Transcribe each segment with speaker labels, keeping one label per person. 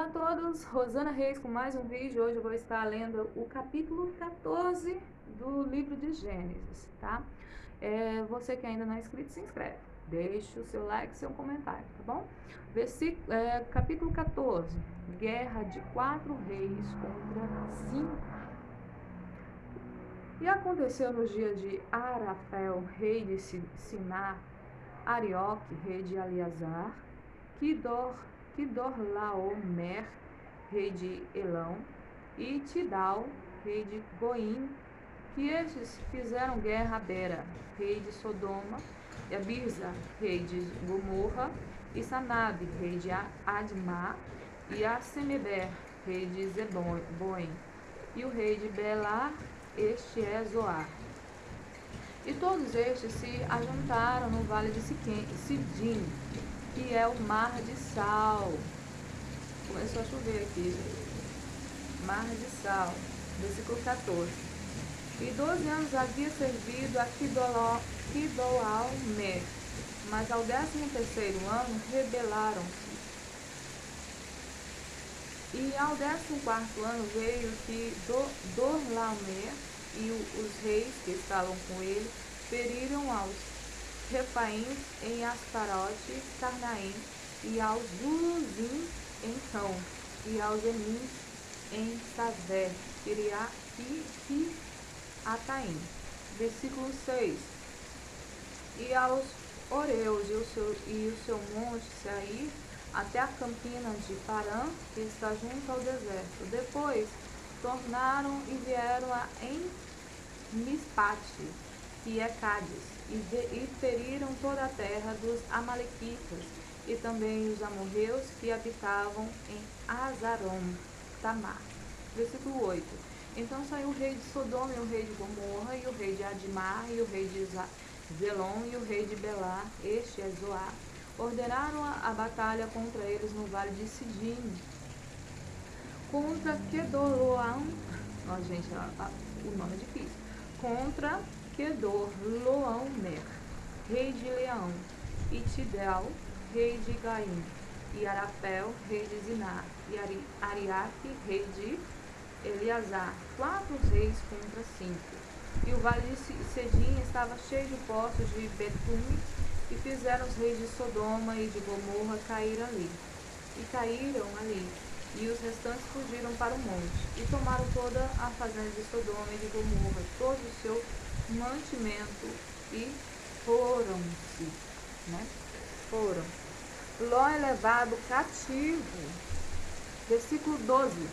Speaker 1: Olá a todos, Rosana Reis com mais um vídeo. Hoje eu vou estar lendo o capítulo 14 do livro de Gênesis, tá? Você que ainda não é inscrito, se inscreve. Deixe o seu like e seu comentário, tá bom? Capítulo 14, Guerra de 4 reis contra 5. E aconteceu nos dias de Arafel, rei de Sinar, Arioque, rei de Eleazar, Quidorlaomer, rei de Elão, e Tidal, rei de Goim, que estes fizeram guerra a Bera, rei de Sodoma, e a Birza, rei de Gomorra, e Sanabe, rei de Admá, e a Semeber, rei de Zeboim, e o rei de Belá, este é Zoar. E todos estes se ajuntaram no vale de Sidim, que é o mar de Sal. Começou a chover aqui, gente. Mar de Sal, versículo 14. E 12 anos havia servido a Quidolaomer, mas ao 13º ano rebelaram-se. E ao 14º ano veio Dorlaomer, e os reis que estavam com ele feriram aos Refaíns em Asparote, Carnaim, e aos Zuzim em Cão, e aos Emins em Savé, e Ataim. Versículo 6. E aos Oreus e o seu monte Seir, até a campina de Parã, que está junto ao deserto. Depois tornaram e vieram em Mispate, que é Cádiz, e feriram toda a terra dos Amalequitas, e também os amorreus que habitavam em Azarom, Tamar. Versículo 8. Então saiu o rei de Sodoma, e o rei de Gomorra, e o rei de Admar, e o rei de Zelom, e o rei de Belá, este é Zoar. Ordenaram a batalha contra eles no vale de Sidim, contra Quedorlaomer, gente, o nome é difícil, contra Quedorlaomer, rei de Leão, e Tidal, rei de Gaim, e Arafel, rei de Zinar, e Ariaque, rei de Eleazar, 4 reis contra 5. E o vale de Sidim estava cheio de poços de betume, e fizeram os reis de Sodoma e de Gomorra caíram ali. E os restantes fugiram para o monte, e tomaram toda a fazenda de Sodoma e de Gomorra, todo o seu mantimento, e foram-se. Foram. Ló é levado cativo. Versículo 12.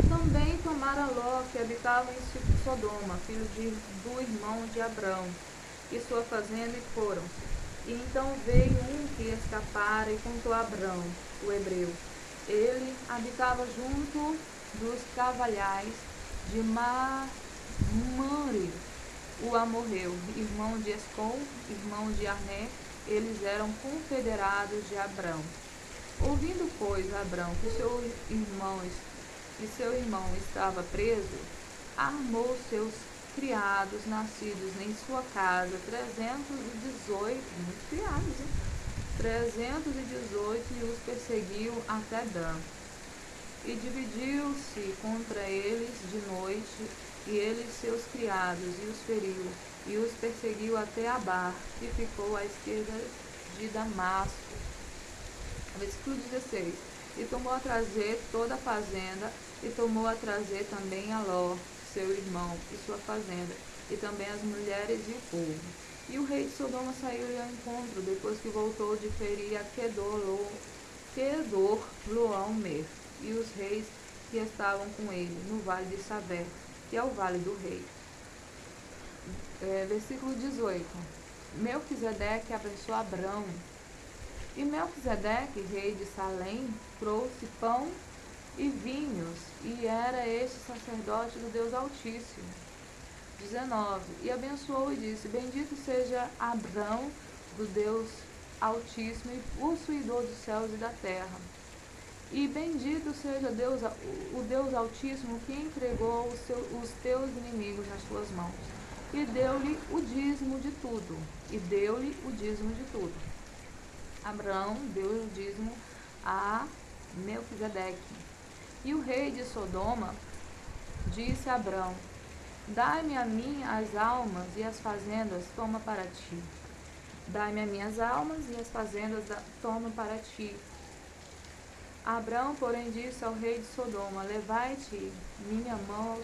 Speaker 1: Também tomaram Ló, que habitava em Sodoma, filho do irmão de Abrão, e sua fazenda, e foram-se. E então veio um que escapara e contou a Abrão, o hebreu. Ele habitava junto dos cavalhais de Mamre, o amorreu, irmão de Escol, irmão de Arné. Eles eram confederados de Abrão. Ouvindo, pois, Abrão que seu irmão estava preso, armou seus criados nascidos em sua casa, 318, muitos criados, 318, e os perseguiu até Dan. E dividiu-se contra eles de noite, e eles seus criados, e os feriu, e os perseguiu até Abar, que ficou à esquerda de Damasco. Versículo 16. E tomou a trazer toda a fazenda, e tomou a trazer também a Ló, seu irmão, e sua fazenda, e também as mulheres e o povo. E o rei de Sodoma saiu-lhe ao encontro, depois que voltou de ferir a Quedorlaomer, e os reis que estavam com ele, no vale de Savé, que é o vale do rei. Versículo 18. Melquisedeque abençoou Abrão. E Melquisedeque, rei de Salém, trouxe pão e vinhos, e era este sacerdote do Deus Altíssimo. 19. E abençoou e disse: Bendito seja Abrão, do Deus Altíssimo, e possuidor dos céus e da terra. E bendito seja o Deus Altíssimo, que entregou os teus inimigos nas tuas mãos. E deu-lhe o dízimo de tudo. Abraão deu o dízimo a Melquisedeque. E o rei de Sodoma disse a Abrão: dai-me a mim as almas e as fazendas, toma para ti. Dai-me a minhas almas e as fazendas, toma para ti. Abrão, porém, disse ao rei de Sodoma: levai-te minha mão.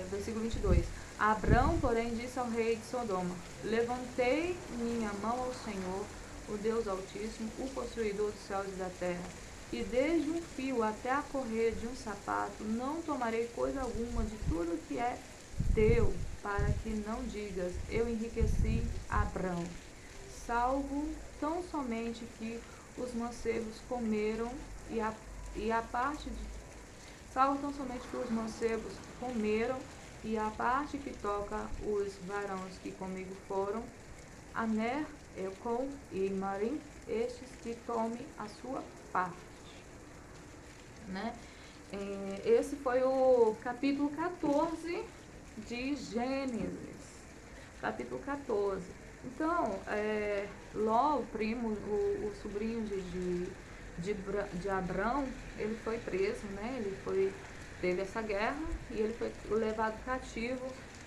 Speaker 1: Versículo 22. Abrão, porém, disse ao rei de Sodoma: levantei minha mão ao Senhor, o Deus Altíssimo, o possuidor dos céus e da terra, e desde um fio até a correia de um sapato não tomarei coisa alguma de tudo que é teu, para que não digas: eu enriqueci Abrão, salvo tão somente que os mancebos comeram e a parte de salvo tão somente que os mancebos comeram e a parte que toca os varões que comigo foram, Aner, Elcom e Marim, estes que tome a sua parte. Né? Esse foi o capítulo 14 de Gênesis. Capítulo 14. Então, Ló, o primo, o sobrinho de Abrão, ele foi preso, né? Teve essa guerra e ele foi levado cativo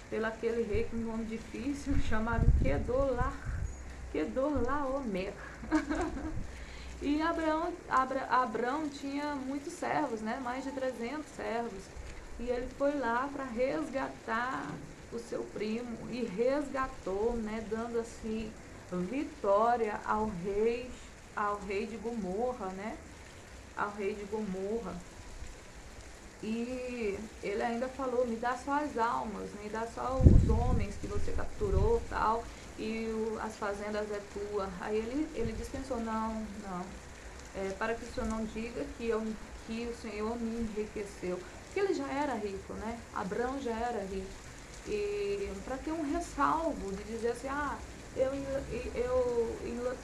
Speaker 1: pelo aquele rei com um nome difícil chamado Quedorlaomer. E Abrão tinha muitos servos, né? Mais de 300 servos. E ele foi lá para resgatar o seu primo e resgatou, né? Dando assim vitória ao rei de Gomorra, né? Ao rei de Gomorra. E ele ainda falou: me dá só as almas, me dá só os homens que você capturou, tal, e as fazendas é tua. Aí ele dispensou: não, para que o senhor não diga que o Senhor me enriqueceu, porque ele já era rico, né? Abrão já era rico. E para ter um ressalvo de dizer assim: eu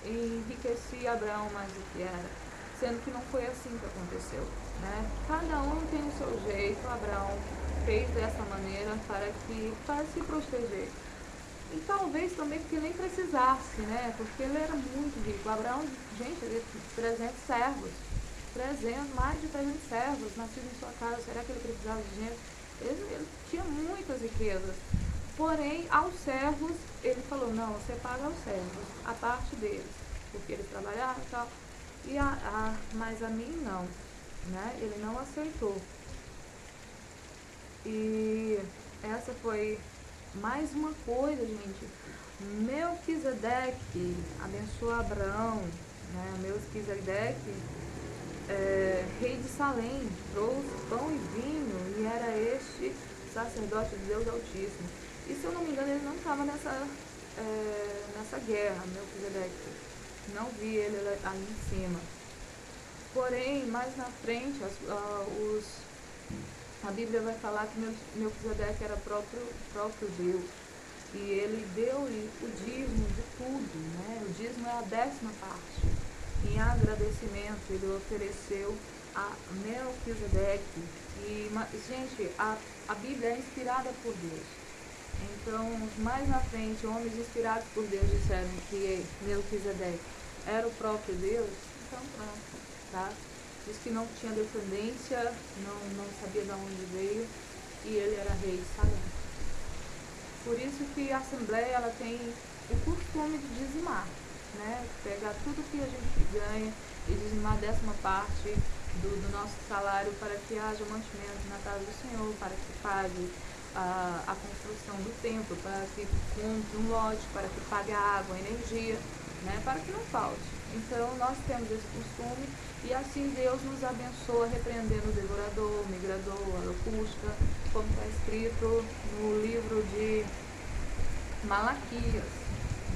Speaker 1: enriqueci Abraão mais do que era, sendo que não foi assim que aconteceu, né? Cada um tem o seu jeito. Abraão fez dessa maneira para se proteger. E talvez também porque nem precisasse, né? Porque ele era muito rico. Abraão, gente, ele tinha 300 servos. Mais de 300 servos nascidos em sua casa. Será que ele precisava de dinheiro? Ele tinha muitas riquezas. Porém, aos servos, ele falou: não, você paga aos servos a parte deles, porque eles trabalharam e tal. Mas a mim não, né? Ele não aceitou. E essa foi mais uma coisa, gente. Melquisedeque abençoa Abraão, né? Melquisedeque, rei de Salém, trouxe pão e vinho, e era este sacerdote de Deus Altíssimo. E se eu não me engano, ele não estava nessa guerra, Melquisedeque. Não vi ele ali em cima. Porém, mais na frente, a Bíblia vai falar que Melquisedeque era próprio Deus. E ele deu-lhe o dízimo de tudo, né? O dízimo é a 10ª parte. Em agradecimento, ele ofereceu a Melquisedeque. E, gente, a Bíblia é inspirada por Deus. Então, mais na frente, homens inspirados por Deus disseram que Melquisedeque era o próprio Deus. Então, pronto, tá? Diz que não tinha descendência, não sabia de onde veio, e ele era rei de Salém. Por isso que a Assembleia ela tem o costume de dizimar, né? Pegar tudo que a gente ganha e dizimar 10ª parte do nosso salário para que haja mantimento na casa do Senhor, para que pague a construção do templo, para que compre um lote, para que pague a água, a energia, né? Para que não falte. Então, nós temos esse costume e assim Deus nos abençoa repreendendo o devorador, o migrador, a locusta, como está escrito no livro de Malaquias,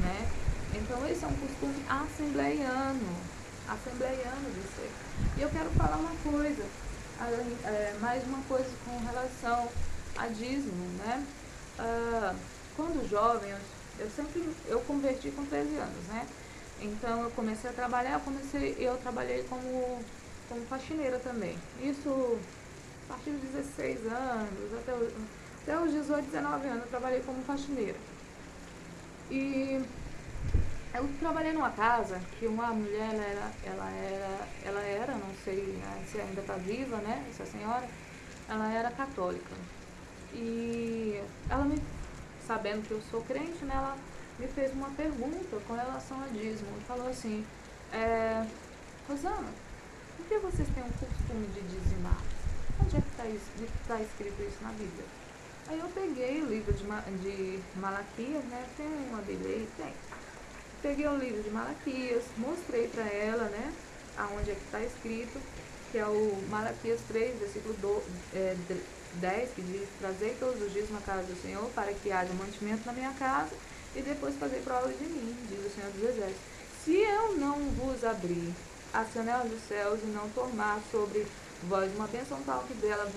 Speaker 1: né? Então, esse é um costume assembleiano de ser. E eu quero falar uma coisa, mais uma coisa com relação a dízimo, né? Quando jovem, eu converti com 13 anos, né? Então eu comecei a trabalhar, eu trabalhei como faxineira também. Isso a partir dos 16 anos, até os 18, 19 anos eu trabalhei como faxineira. E eu trabalhei numa casa que uma mulher, ela se ainda está viva, né, essa senhora, ela era católica. E ela sabendo que eu sou crente, né, ela me fez uma pergunta com relação a dízimo. E falou assim, Rosana, por que vocês têm o costume de dizimar? Onde é que está escrito isso na Bíblia? Aí eu peguei o livro de Malaquias, né? Tem uma Bíblia aí? Tem. Peguei o livro de Malaquias, mostrei para ela, né? Aonde é que está escrito, que é o Malaquias 3, versículo 10, que diz, trazei todos os dias na casa do Senhor, para que haja mantimento na minha casa, e depois fazer prova de mim, diz o Senhor dos Exércitos. Se eu não vos abrir as janelas dos céus e não tomar sobre vós uma bênção tal que dela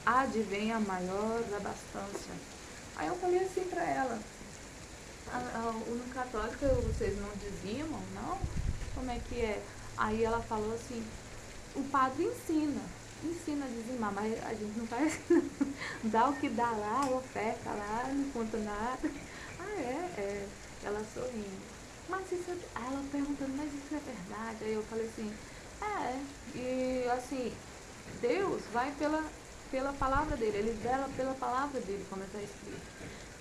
Speaker 1: advém a maior abastança. Aí eu falei assim para ela, no católico vocês não dizimam, não? Como é que é? Aí ela falou assim, o padre ensina a dizimar, mas a gente não faz, dá o que dá lá, oferta lá, não conta nada. Ela sorrindo. Mas isso aí ela perguntando, mas isso é verdade? Aí eu falei assim, e assim, Deus vai pela palavra dele, ele vela pela palavra dele, como está escrito.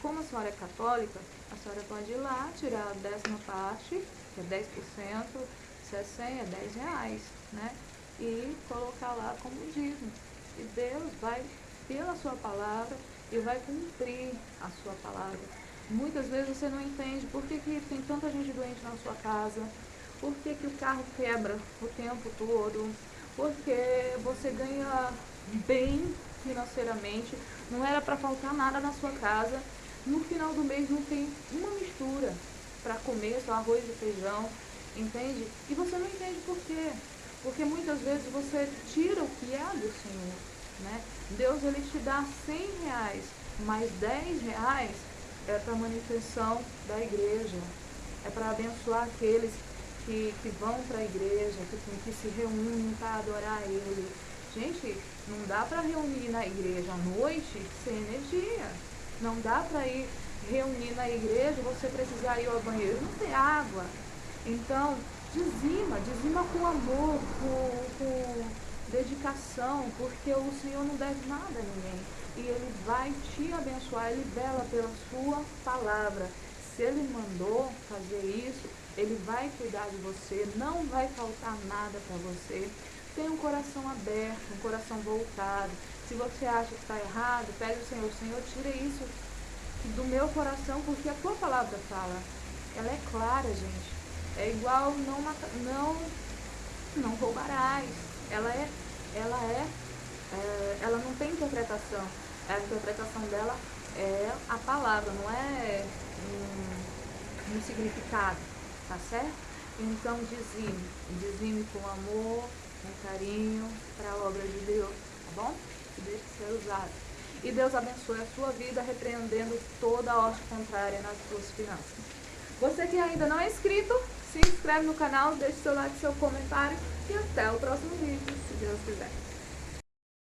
Speaker 1: Como a senhora é católica, a senhora pode ir lá, tirar a 10ª parte, que é 10%, se é 100, é R$10, né? E colocar lá como dízimo. E Deus vai pela sua palavra e vai cumprir a sua palavra. Muitas vezes você não entende por que tem tanta gente doente na sua casa, por que o carro quebra o tempo todo, porque você ganha bem financeiramente, não era para faltar nada na sua casa, no final do mês não tem uma mistura para comer, só arroz e feijão, entende? E você não entende por quê? Porque muitas vezes você tira o que é do Senhor, né? Deus, ele te dá R$100, mas R$10 é para a manutenção da igreja, é para abençoar aqueles que vão para a igreja, que se reúnem para adorar Ele. Gente, não dá para reunir na igreja à noite sem energia. Não dá para ir reunir na igreja, você precisar ir ao banheiro, não tem água. Então, dizima com amor, com dedicação, porque o Senhor não deve nada a ninguém. E Ele vai te abençoar, Ele vela pela sua palavra. Se Ele mandou fazer isso, Ele vai cuidar de você, não vai faltar nada para você. Tenha um coração aberto, um coração voltado. Se você acha que está errado, pede ao Senhor, tira isso do meu coração, porque a tua palavra fala. Ela é clara, gente. É igual não roubarás. Ela não tem interpretação. A interpretação dela é a palavra, não é um significado, tá certo? Então dizime com amor, com carinho, para a obra de Deus, tá bom? Que deixe ser usado. E Deus abençoe a sua vida, repreendendo toda a horte contrária nas suas finanças. Você que ainda não é inscrito, se inscreve no canal, deixe seu like, seu comentário e até o próximo vídeo, se Deus quiser.